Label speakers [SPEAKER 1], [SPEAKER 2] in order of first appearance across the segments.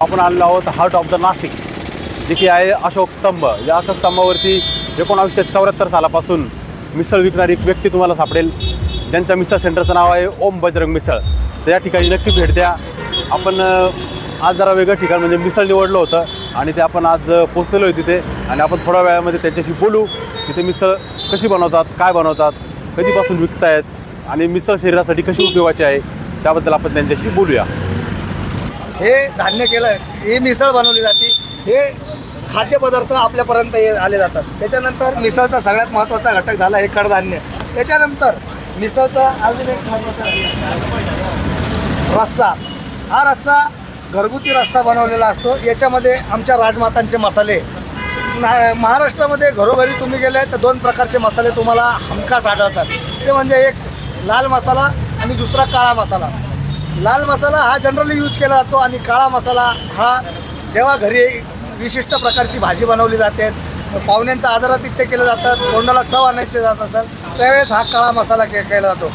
[SPEAKER 1] आपण आलेलो आहोत हार्ट ऑफ द नाशिक, जे की आहे अशोक स्तंभ। या अशोक स्तंभावरती 1974 सालापासून मिसळ विकणारी एक व्यक्ती तुम्हाला सापडेल, ज्यांच्या मिसळ सेंटरचं नाव आहे ओम बजरंग मिसळ। तर या ठिकाणी नक्की भेट द्या। आपण आज जरा वेगळं ठिकाण म्हणजे मिसळ निवडलं होतं आणि ते आपण आज पोहोचलेलो आहे तिथे, आणि आपण थोड्या वेळामध्ये त्यांच्याशी बोलू। तिथे मिसळ कशी बनवतात, काय बनवतात, कधीपासून विकतायत आणि मिसळ शरीरासाठी कशी उपयोगाची आहे त्याबद्दल आपण त्यांच्याशी बोलूया।
[SPEAKER 2] हे धान्य केलं, ही मिसळ बनवली जाते, हे खाद्यपदार्थ आपल्यापर्यंत आले जातात। त्याच्यानंतर मिसळचा सगळ्यात महत्त्वाचा घटक झाला हे कडधान्य। त्याच्यानंतर मिसळचा अजून एक महत्त्वाचा रस्सा। हा रस्सा घरगुती रस्सा बनवलेला असतो। याच्यामध्ये आमच्या राजमातांचे मसाले, महाराष्ट्रामध्ये घरोघरी तुम्ही गेले तर दोन प्रकारचे मसाले तुम्हाला हमखास आढळतात। ते म्हणजे एक लाल मसाला आणि दुसरा काळा मसाला। लाल मसाला हा जनरली यूज केला जातो आणि काळा मसाला हा जेव्हा घरी विशिष्ट प्रकारची भाजी बनवली जाते, पाहुण्यांचा आदरातिथ्य केलं जातं, तोंडाला चव आणायचे जात असेल त्यावेळेस हा काळा मसाला केला जातो।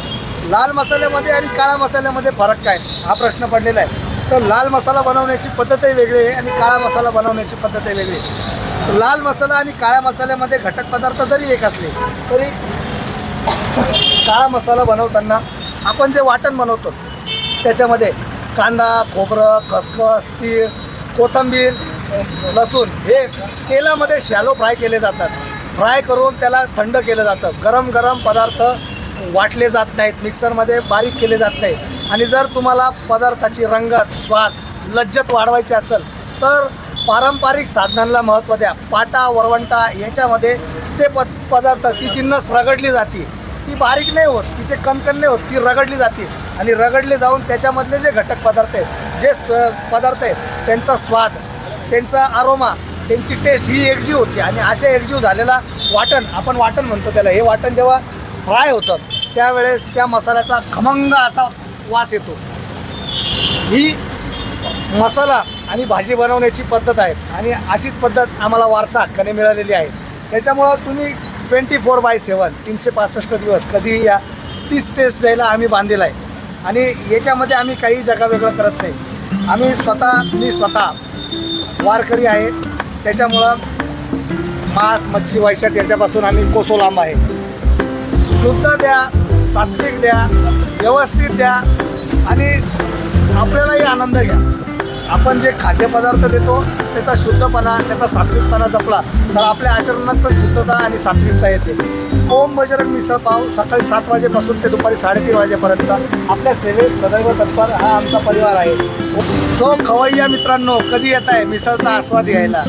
[SPEAKER 2] लाल मसाल्यामध्ये आणि काळा मसाल्यामध्ये फरक काय हा प्रश्न पडलेला आहे। तर लाल मसाला बनवण्याची पद्धतही वेगळी आहे आणि काळा मसाला बनवण्याची पद्धतही वेगळी आहे। लाल मसाला आणि काळ्या मसाल्यामध्ये घटक पदार्थ जरी एक असले तरी काळा मसाला बनवताना आपण जे वाटण बनवतो त्याच्यामध्ये कांदा, खोबरं, खसखस, तीळ, कोथिंबीर, लसूण हे तेलामध्ये शॅलो फ्राय केले जातात। फ्राय करून त्याला थंड केलं जातं। गरम गरम पदार्थ वाटले जात नाहीत, मिक्सरमध्ये बारीक केले जात नाही। आणि जर तुम्हाला पदार्थाची रंगत, स्वाद, लज्जत वाढवायची असेल तर पारंपरिक साधनांना महत्त्व द्या। पाटा, वरवंटा याच्यामध्ये ते पदार्थ ती जिन्नस रगडली जाते, ती बारीक नाही होत, तिचे कणकण नाही होत, ती रगडली जाते आणि रगडले जाऊन त्याच्यामधले जे घटक पदार्थ आहेत, जे पदार्थ आहेत त्यांचा स्वाद, त्यांचा अरोमा, त्यांची टेस्ट ही एकजीव होती। आणि अशा एकजीव झालेला वाटण, आपण वाटण म्हणतो त्याला, हे वाटण जेव्हा फ्राय होतं त्यावेळेस त्या मसाल्याचा खमंग असा वास येतो। ही मसाला आणि भाजी बनवण्याची पद्धत आहे आणि अशीच पद्धत आम्हाला वारसा हक्काने मिळालेली आहे। त्याच्यामुळं तुम्ही 24/7 365 दिवस कधीही या, तीच टेस्ट द्यायला आम्ही बांधलेला आहे। आणि याच्यामध्ये आम्ही काही जगावेगळं करत नाही। मी स्वतः वारकरी आहे, त्याच्यामुळं मांस, मच्छी, वैशाट याच्यापासून आम्ही कोसो लांब आहे। शुद्ध द्या, सात्विक द्या, व्यवस्थित द्या आणि आपल्यालाही आनंद घ्या। आपण जे खाद्यपदार्थ देतो त्याचा शुद्धपणा, त्याचा सात्विकपणा जपला तर आपल्या आचरणात पण शुद्धता आणि सात्विकता येते। ओम बजरंग मिसळ पाव सकाळी 7 वाजेपासून ते दुपारी 3:30 वाजेपर्यंत आपल्या सेवेत सदैव तत्पर हा आमचा परिवार आहे। सो खवय्या मित्रांनो, कधी येत आहे मिसळचा आस्वाद घ्यायला?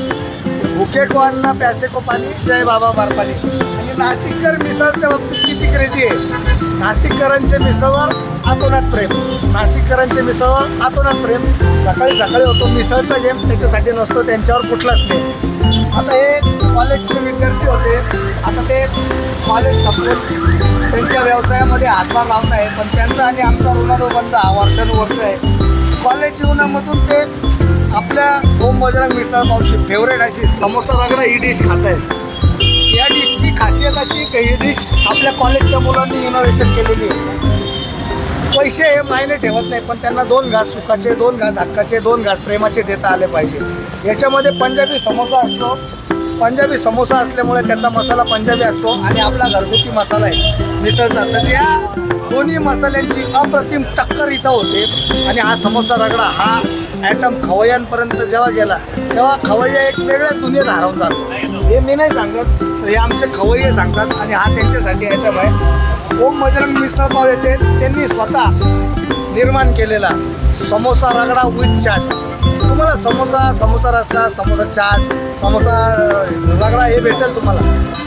[SPEAKER 2] भुके को अन्ना, प्यासे को पाणी, जय बाबा मारपाली। आणि नाशिककर मिसळच्या बाबतीत किती क्रेझी आहे। नाशिककरांचे मिसळवर आतोनात प्रेम, नाशिककरांचे मिसळवर आतोनात प्रेम। सकाळी सकाळी होतो मिसळचा गेम, त्याच्यासाठी नसतो त्यांच्यावर कुठलाच नाही। आता हे कॉलेजचे विद्यार्थी होते, आता ते कॉलेज संपवून त्यांच्या व्यवसायामध्ये हातभार लावत आहे, पण त्यांचा आणि आमचा ऋणानुबंध हा वर्षानुवर्ष आहे। कॉलेज जीवनामधून ते आपल्या ओम बजरंग मिसळ पावची फेवरेट अशी समोसा रगडा ही डिश खात आहेत। या डिशची खासियत अशी की ही डिश आपल्या कॉलेजच्या मुलांनी इनोव्हेशन केलेली आहे। पैसे हे मायने ठेवत नाही, पण त्यांना 2 घास सुखाचे, 2 घास हक्काचे, 2 घास प्रेमाचे देता आले पाहिजे। याच्यामध्ये पंजाबी समोसा असतो, पंजाबी समोसा असल्यामुळे त्याचा मसाला पंजाबी असतो आणि आपला घरगुती मसाला आहे मिसळचा। तर या दोन्ही मसाल्यांची अप्रतिम टक्कर इथं होते आणि हा समोसा रगडा हा ॲटम खवय्यांपर्यंत जेव्हा गेला तेव्हा खवय्या एक वेगळ्याच दुनियेत हरवून जातो। हे मी नाही सांगत, तर हे आमचे खवय्ये सांगतात आणि हा त्यांच्यासाठी ॲटम आहे। ओम बजरंग मिसळ पाव येते त्यांनी स्वतः निर्माण केलेला समोसा रगडा विथ चाट। तुम्हाला समोसा रस्सा, समोसा चाट, समोसा रगडा हे भेटेल तुम्हाला।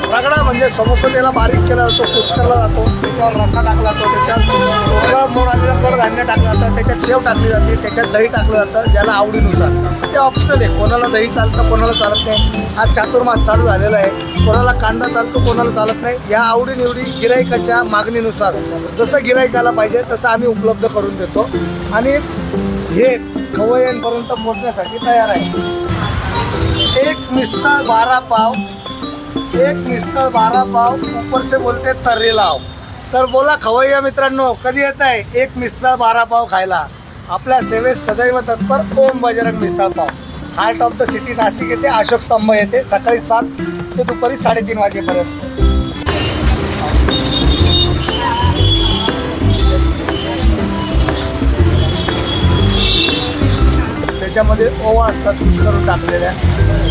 [SPEAKER 2] रगडा म्हणजे समोसा त्याला बारीक केला जातो, कुस्करला जातो, त्याच्यावर रस्सा टाकला जातो, त्याच्यावर मोड आलेलं कडधान्य टाकलं जातं, त्याच्यात शेव टाकली जाते, त्याच्यात दही टाकलं जातं ज्याला आवडीनुसार। ते ऑप्शनल आहे, कोणाला दही चालतं, कोणाला चालत नाही। हा चातुर्मास चालू झालेला आहे, कोणाला कांदा चालतो, कोणाला चालत नाही। या आवडीनिवडी गिराईकाच्या मागणीनुसार जसं गिराईकाला पाहिजे तसं आम्ही उपलब्ध करून देतो आणि हे खवय्यांपर्यंत पोहोचण्यासाठी तयार आहे। एक मिसळ 12 पाव, एक मिसळ 12 पाव, ऊपर से बोलते तर्री लाव। तर बोला खवय्या मित्रांनो, कधी येत आहे एक मिसळ 12 पाव खायला? आपल्या सेवेत सदैव तत्पर ओम Bajrang misal pav, heart of the city Nashik येथे, अशोक स्तंभ येथे, सकाळी 7 ते दुपारी 3:30 वाजेपर्यंत. त्याच्यामध्ये ओवा असतात कुच करून टाकलेल्या,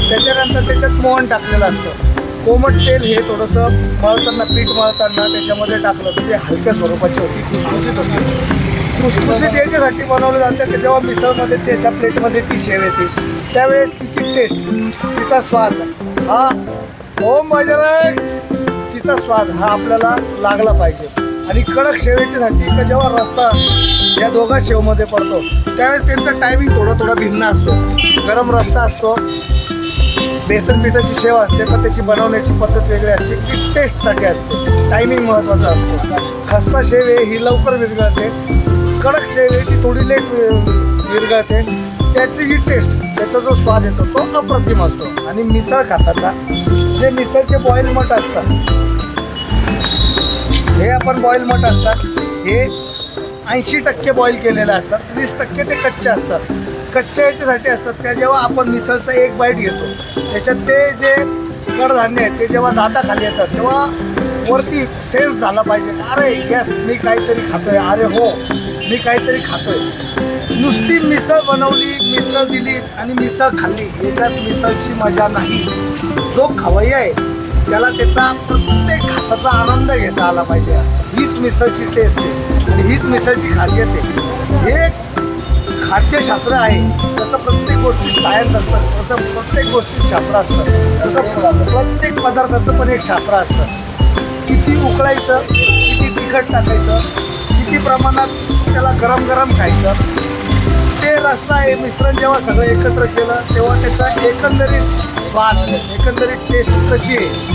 [SPEAKER 2] त्याच्यानंतर त्याच्यात मोहन टाकलेलं असतं. कोमट तेल हे थोडंसं मळताना, पीठ मळताना त्याच्यामध्ये टाकलं तर ते हलक्या स्वरूपाची होती, खुसखुशीत होती. खुसखुशीत याच्यासाठी बनवलं जातं की जेव्हा मिसळमध्ये त्याच्या प्लेटमध्ये ती शेव येते त्यावेळेस तिची टेस्ट, तिचा स्वाद हा ओम बजरंग, तिचा स्वाद हा आपल्याला लागला पाहिजे. आणि कडक शेवेच्यासाठी का जेव्हा रस्सा या दोघा शेवमध्ये पडतो त्यावेळेस त्यांचा टायमिंग थोडा भिन्न असतो. गरम रस्सा असतो, बेसन पिठाची शेव असते, पण त्याची बनवण्याची पद्धत वेगळी असते, ती टेस्टसाठी असते, टायमिंग महत्त्वाचा असतो. खस्ता शेव आहे ही लवकर विरघळते, कडक शेव आहे ती थोडी लेट विरघळते. त्याची जी टेस्ट, त्याचा जो स्वाद येतो तो अप्रतिम असतो. आणि मिसळ खाताना जे मिसळचे बॉईल मट असतात, हे आपण बॉईल मट असतात, हे 80% बॉईल केलेले असतात, 20% ते कच्चे असतात. कच्च्या याच्यासाठी असतात त्या जेव्हा आपण मिसळचा एक बाईट घेतो त्याच्यात ते जे कडधान्य आहेत ते जेव्हा दाताखाली येतात तेव्हा वरती सेन्स झाला पाहिजे, अरे यस मी काहीतरी खातोय, अरे हो मी काहीतरी खातोय. नुसती मिसळ बनवली, मिसळ दिली आणि मिसळ खाल्ली, याच्यात मिसळची मजा नाही. जो खवय्या आहे त्याला त्याचा प्रत्येक घासाचा आनंद घेता आला पाहिजे. हीच मिसळची टेस्ट आहे आणि हीच मिसळची खासियत आहे. हे खाद्यशास्त्र आहे. जसं प्रत्येक गोष्टीत सायन्स असतं, तसं प्रत्येक गोष्टीत शास्त्र असतं, तसं प्रत्येक पदार्थाचं पण एक शास्त्र असतं. किती उकळायचं, किती तिखट टाकायचं, किती प्रमाणात त्याला गरम गरम खायचं, ते रस्सा हे मिश्रण जेव्हा सगळं एकत्र केलं तेव्हा त्याचा एकंदरीत स्वाद, एकंदरीत टेस्ट कशी आहे.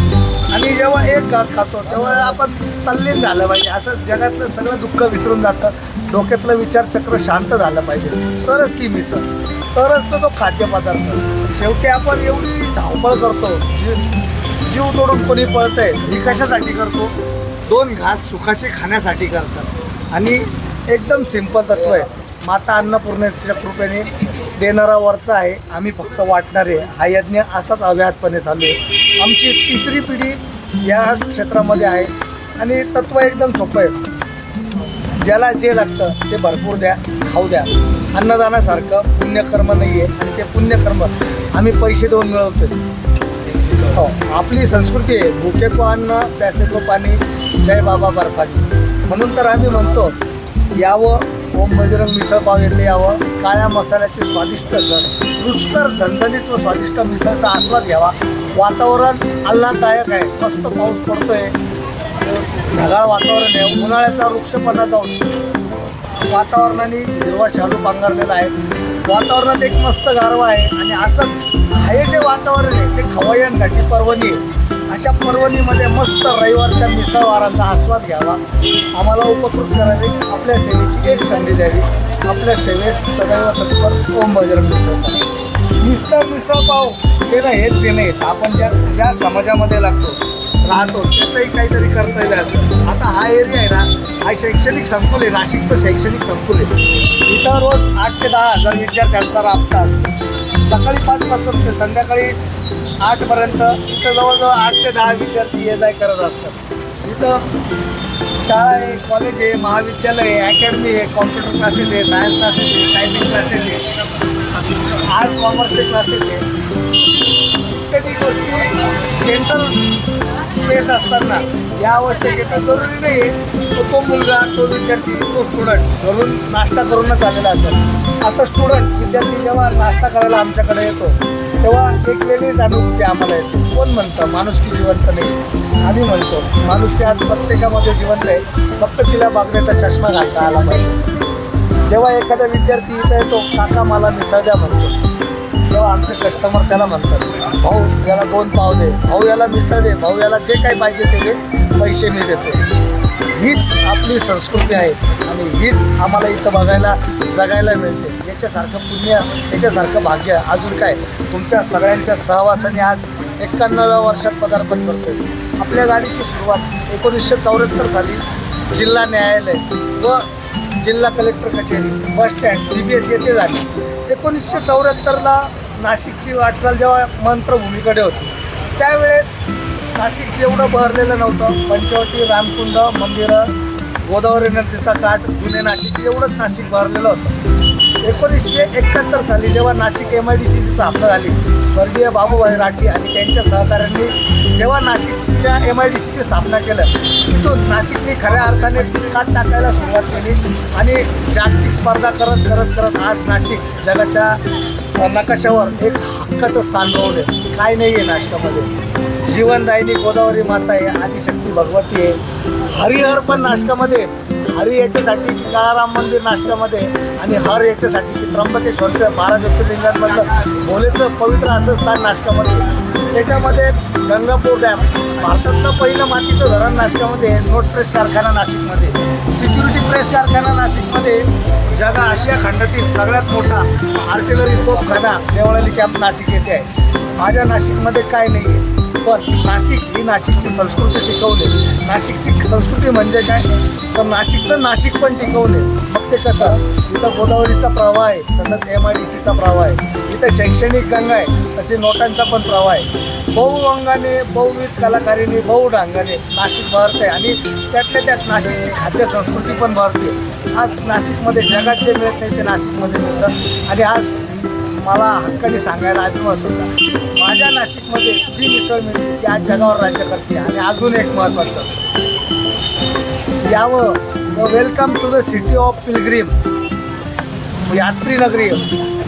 [SPEAKER 2] आणि जेव्हा एक घास खातो तेव्हा आपण तल्लीन झालं पाहिजे, असं जगातलं सगळं दुःख विसरून जातं, डोक्यातलं विचारचक्र शांत झालं पाहिजे, तरच ती मिसळ, तरच तो खाद्यपदार्थ. शेवटी आपण एवढी धावपळ करतो, जीव तोडून कोणी पळतंय, ही कशासाठी करतो? 2 घास सुखाचे खाण्यासाठी करतात. आणि एकदम सिंपल तत्व आहे, माता अन्नपूर्णेच्या कृपेने देणारा वर्ष आहे, आम्ही फक्त वाटणारे. हा यज्ञ असाच अव्याहतपणे चालू आहे. आमची 3री पिढी या क्षेत्रामध्ये आहे आणि तत्व एकदम सोपं आहे, ज्याला जे लागतं ते भरपूर द्या, खाऊ द्या. अन्नदानासारखं पुण्यकर्म नाही आहे आणि ते पुण्यकर्म आम्ही पैसे देऊन मिळवतो. हो, आपली संस्कृती आहे, भुके को अन्न प्यासे को पाणी, जय बाबा बर्फानी. म्हणून तर आम्ही म्हणतो यावं ओम बजरंग मिसळ पाव येथे यावं, काळ्या मसाल्याचे स्वादिष्ट रुचकर झणझणीत व स्वादिष्ट मिसळचा आस्वाद घ्यावा. वातावरण आल्हाददायक आहे, मस्त पाऊस पडतोय, ढगाळ वातावरण आहे, उन्हाळ्याचा वृक्षपणा जाऊन वातावरणाने हिरवा शालू पांघरलेला आहे, वातावरणात एक मस्त गारवा आहे. आणि असं हे जे वातावरण आहे ते खवय्यांसाठी पर्वणी आहे. अशा पर्वणीमध्ये मस्त रविवारच्या मिसळवाराचा आस्वाद घ्यावा, आम्हाला उपकृत करावे, आपल्या सेवेची एक संधी द्यावी. आपल्या सेवेस सदैव तत्पर ओम बजरंग मिसळ पाव. मिसळ पाव हे ना हेच हे नाही, आपण ज्या समाजामध्ये राहतो त्याचंही काहीतरी कर्तव्य असतं. आता हा एरिया आहे ना, हा शैक्षणिक संकुल आहे, नाशिकचं शैक्षणिक संकुल आहे. इथं रोज 8 ते 10 हजार विद्यार्थ्यांचा राबता असतो. सकाळी 5 पासून ते संध्याकाळी 8 पर्यंत इथं जवळजवळ 8 ते 10 विद्यार्थी ये जाय करत असतात. इथं शाळा आहे, कॉलेज आहे, महाविद्यालय आहे, अकॅडमी आहे, कॉम्प्युटर क्लासेस आहे, सायन्स क्लासेस आहे, टायपिंग क्लासेस आहे, आर्ट कॉमर्सचे क्लासेस आहे. इत्यादी गोष्टी सेंट्रल स्पेस असताना या आवश्यकता जरुरी नाही आहे तो मुलगा, तो विद्यार्थी, तो स्टुडंट घरून नाश्ता करूनच आलेला असेल. असं स्टुडंट विद्यार्थी जेव्हा नाश्ता करायला आमच्याकडे येतो तेव्हा एक वेगळीच अनुभूती आम्हाला येते. कोण म्हणतं माणुसकी जिवंत नाही? आम्ही म्हणतो माणुसकी आज प्रत्येकामध्ये जिवंत आहे, फक्त तिला बघण्याचा चष्मा घालता आला पाहिजे. जेव्हा एखादा विद्यार्थी इथं येतो, काका मला मिसळ द्या म्हणतो, तेव्हा आमचे कस्टमर त्याला म्हणतात, भाऊ याला 2 पाव दे, भाऊ याला मिसळ दे, भाऊ याला जे काही पाहिजे ते दे, पैसे मी देतो. हीच आपली संस्कृती आहे आणि हीच आम्हाला इथं बघायला जगायला मिळते. याच्यासारखं पुण्य, याच्यासारखं भाग्य अजून काय. तुमच्या सगळ्यांच्या सहवासाने आज 91व्या वर्षात पदार्पण करतोय. आपल्या गाडीची सुरुवात 1974 साली जिल्हा न्यायालय व जिल्हा कलेक्टर कचेरी, बस स्टँड, CBS येथे झाली. 1974ला नाशिकची वाटचाल जेव्हा मंत्रभूमीकडे होती त्यावेळेस नाशिक एवढं बहरलेलं नव्हतं. पंचवटी, रामकुंड, मंदिरं, गोदावरी नदीचा काठ, जुने नाशिक एवढंच नाशिक बहरलेलं होतं. 1971 साली जेव्हा नाशिक MIDCची स्थापना झाली, स्वर्गीय बाबूभाई राठी आणि त्यांच्या सहकाऱ्यांनी जेव्हा नाशिकच्या MIDCची स्थापना केलं, तिथून नाशिकने खऱ्या अर्थाने काट टाकायला सुरुवात केली आणि जागतिक स्पर्धा करत करत करत आज नाशिक जगाच्या नकाशावर एक हक्काचं स्थान मिळवले. काय नाही आहे नाशिकामध्ये. जीवनदायिनी गोदावरी माता आहे, आदिशक्ती भगवती आहे. हरिहर पण नाशिकामध्ये, हरी याच्यासाठी की काळाराम मंदिर नाशिकामध्ये आणि हर याच्यासाठी की त्र्यंबकेश्वरचं 12 ज्योतिर्लिंगांमधलं भोलेचं पवित्र असं स्थान नाशिकामध्ये. त्याच्यामध्ये गंगापूर डॅम, भारतातलं पहिलं मातीचं धरण नाशिकामध्ये, नोट प्रेस कारखाना नाशिकमध्ये, सिक्युरिटी प्रेस कारखाना नाशिकमध्ये, जगा आशिया खंडातील सगळ्यात मोठा आर्टिलरी तोफखाना देवळाली कॅम्प नाशिक येथे आहे. माझ्या नाशिकमध्ये काय नाही आहे, पण नाशिक ही नाशिकची संस्कृती टिकवणे. नाशिकची संस्कृती म्हणजे काय, तर नाशिकचं नाशिक पण टिकवणे. मग ते कसं, इथं गोदावरीचा प्रवाह आहे, तसंच MIDCचा प्रवाह आहे. इथं शैक्षणिक गंगा आहे, तसे नोटांचा पण प्रवाह आहे. बहुअंगाने, बहुविध कलाकारीने, बहुढंगाने नाशिक बहरते आणि त्यातल्या त्यात नाशिकची खाद्य संस्कृती पण बहरते. आज नाशिकमध्ये जगात जे मिळत नाही ते नाशिकमध्ये मिळतं आणि आज मला हक्काने सांगायला अभिमान होता, माझ्या नाशिकमध्ये जी मिसळ मिळते ती आज जगावर राज्य करते. आणि अजून एक महत्त्वाचं, यावं welcome to the city of pilgrim, यात्री नगरी,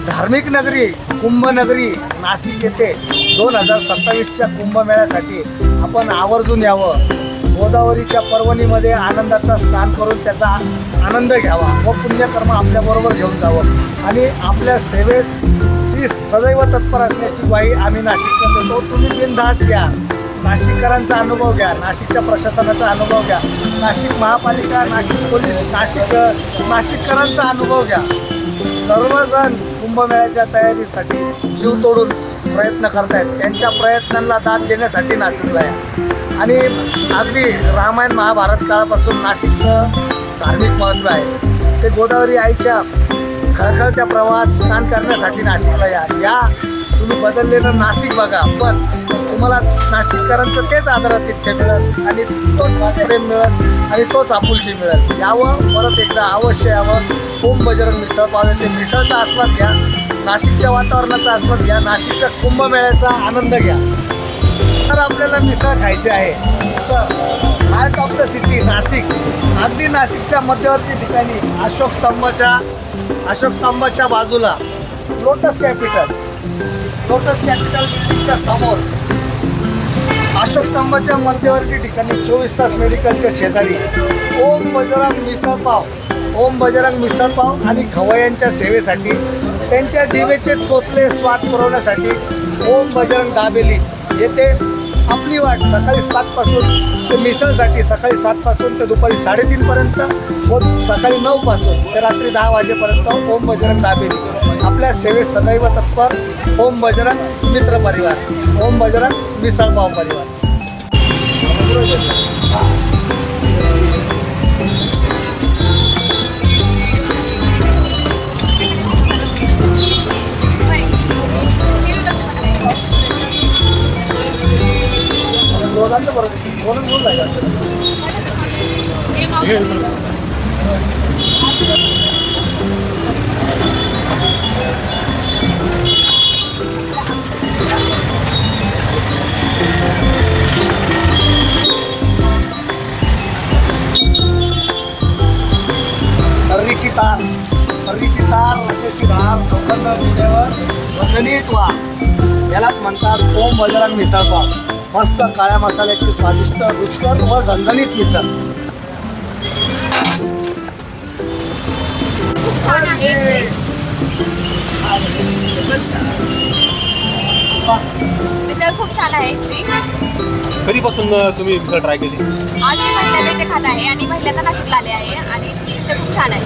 [SPEAKER 2] धार्मिक नगरी, कुंभनगरी नाशिक येथे 2027च्या कुंभमेळ्यासाठी आपण आवर्जून यावं. गोदावरीच्या पर्वणीमध्ये आनंदाचा स्नान करून त्याचा आनंद घ्यावा व पुण्यकर्म आपल्याबरोबर घेऊन जावं आणि आपल्या सेवेची सदैव तत्पर असण्याची ग्वाही आम्ही नाशिकला देतो. तुम्ही बिनधास्त घ्या, नाशिककरांचा अनुभव घ्या, नाशिकच्या प्रशासनाचा अनुभव घ्या, नाशिक महापालिका, नाशिक पोलीस, नाशिककरांचा अनुभव घ्या. सर्वजण कुंभमेळ्याच्या तयारीसाठी जीव तोडून प्रयत्न करत आहेत. त्यांच्या प्रयत्नांना दाद देण्यासाठी नाशिकला या. आणि अगदी रामायण महाभारत काळापासून नाशिकचं धार्मिक महत्त्व आहे. ते गोदावरी आईच्या खळखळत्या प्रवाहात स्नान करण्यासाठी नाशिकला या. तुम्ही बदललेलं नाशिक बघा, पण तुम्हाला नाशिककरांचं तेच आदरातिथ्य मिळेल आणि तोच प्रेम मिळेल आणि तोच आपुलकी मिळेल. यावं, परत एकदा अवश्य यावं. ओम बजरंग मिसळ पाव येथे मिसळचा आस्वाद घ्या, नाशिकच्या वातावरणाचा आस्वाद घ्या, नाशिकच्या कुंभमेळ्याचा आनंद घ्या. तर आपल्याला मिसळ खायची आहे तर heart of the city Nashik, अगदी नाशिकच्या मध्यवर्ती ठिकाणी अशोक स्तंभाच्या बाजूला लोटस कॅपिटल बिल्डिंगच्या समोर अशोक स्तंभाच्या मध्यवर्ती ठिकाणी 24 तास मेडिकलच्या शेजारी ओम बजरंग मिसळ पाव आणि खवय्यांच्या सेवेसाठी, त्यांच्या जिभेचे चोचले स्वाद पुरवण्यासाठी ओम बजरंग दाबेली येथे आपली वाट सकाळी 7 ते मिसळसाठी सकाळी 7 ते दुपारी 3:30 पर्यंत व सकाळी 9 ते रात्री 10 वाजेपर्यंत ओम बजरंग दाबेली आपल्या सेवेत सदैव तत्पर. ओम बजरंग मित्र परिवार, ओम बजरंग मिसळ पाव परिवार. दोघांचं बरोबर बोलून बोलून जायचं. हर्रीची तार रशेची धार लोखंड मुद्द्यावर वंदनीत व्हा. यालाच म्हणतात ओम बजरंग मिसळ पाव. मस्त काळ्या मसाल्याची स्वादिष्ट रुचकर व झणझणीत मिसळ.
[SPEAKER 3] मिसळ खूप छान आहे.
[SPEAKER 1] कधीपासून तुम्ही मिसळ ट्राय केली?
[SPEAKER 3] आज मी पहिल्यांदा इथे खात आहे आणि पहिल्यांदा नाशिकला आले आहे आणि मिसळ खूप छान आहे.